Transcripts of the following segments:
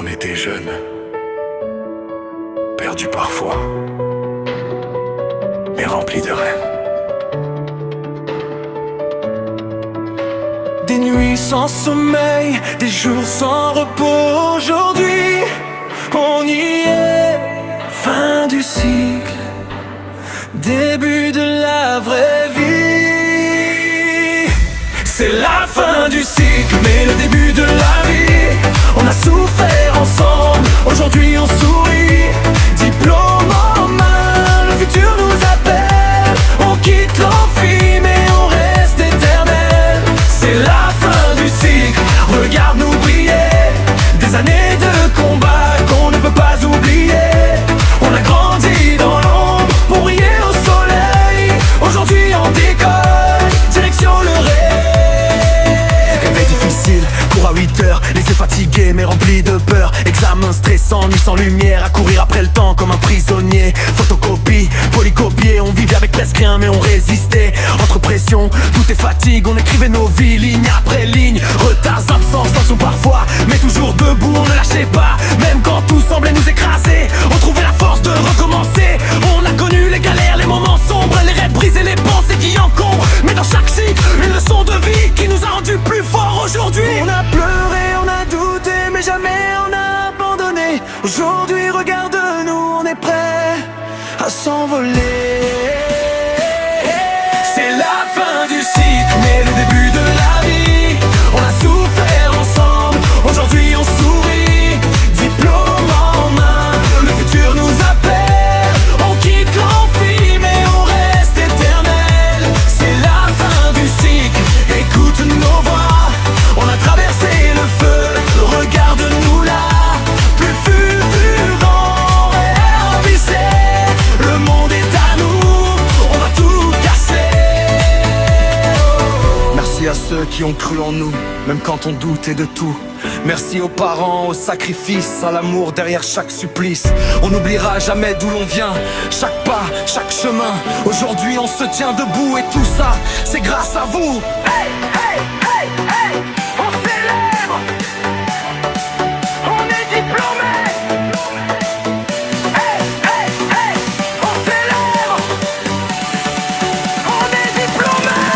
On était jeunes, perdus parfois, mais remplis de rêves. Des nuits sans sommeil, des jours sans repos. Aujourd'hui, on y est. Fin du cycle, début de la vraie vie. C'est la fin du cycle, mais le début de la vie. On a souffert ensemble, aujourd'hui on sourit. Diplôme en main, le futur nous appelle. On quitte l'amphi, mais on reste éternel. C'est la fin du cycle, regarde-nous briller. Des années de combat qu'on ne peut pas oublier. On a grandi dans l'ombre pour briller au soleil. Aujourd'hui on décolle, direction le rêve. Réveil difficile, cours à 8 heures, les yeux fatigués mais remplis de peur. Examen stressant, nuit sans lumière, à courir après le temps comme un prisonnier. Photocopie, polycopier, on vivait avec presque rien mais on résistait. Entre pression, tout est fatigue, on écrivait nos vies ligne après ligne. Retards, absences, tensions parfois, mais toujours debout, on ne lâchait pas. Même quand tout semblait nous écraser, on trouvait la force de recommencer. On a connu les galères, les moments sombres, les rêves brisés, les pensées qui encombrent. Mais dans chaque cycle, une leçon de vie qui nous a rendus plus forts aujourd'hui. On a pleuré, on a douté, mais jamais on a abandonné. Aujourd'hui, regarde-nous, on est prêts à s'envoler. C'est la fin du cycle, mais le début de la vie. On a souffert ensemble, aujourd'hui on sourit. Diplôme en main, le futur nous appelle. On quitte l'amphi, mais on reste éternel. C'est la fin du cycle, écoute nos voix. On a traversé le feu, regarde-nous là. Plus fulgurant et ambitieux, le monde est à nous, on va tout casser. Merci à ceux qui ont cru en nous, même quand on doutait de tout. Merci aux parents, aux sacrifices, à l'amour derrière chaque supplice. On n'oubliera jamais d'où l'on vient, chaque pas, chaque chemin. Aujourd'hui on se tient debout et tout ça, c'est grâce à vous. Hey, hey, hey, hey, on célèbre, on est diplômés. Hey, hey, hey, on célèbre, on est diplômés.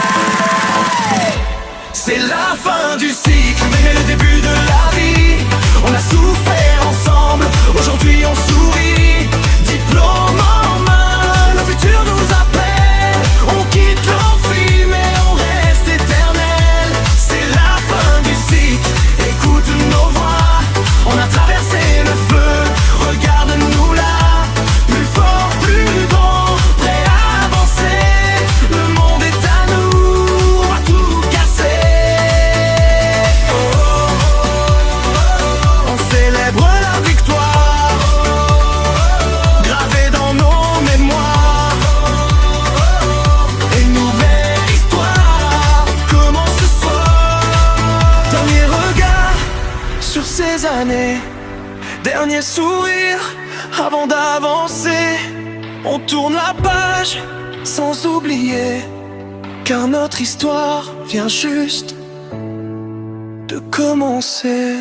C'est la fin du cycle, mais le début de la vie. On a souffert ensemble, aujourd'hui on sourit. Diplôme en main, le futur nous appelle. On quitte l'amphi, mais on reste éternel. C'est la fin du cycle, écoute nos voix. On a traversé le feu, regarde-nous là. Plus fort, plus grand, prêt à avancer. Le monde est à nous, on va tout casser. On célèbre la victoire, gravée dans nos mémoires. Une nouvelle histoire commence ce soir. Dernier regard sur ces années, dernier sourire avant d'avancer. On tourne la page sans oublier, car notre histoire vient juste de commencer.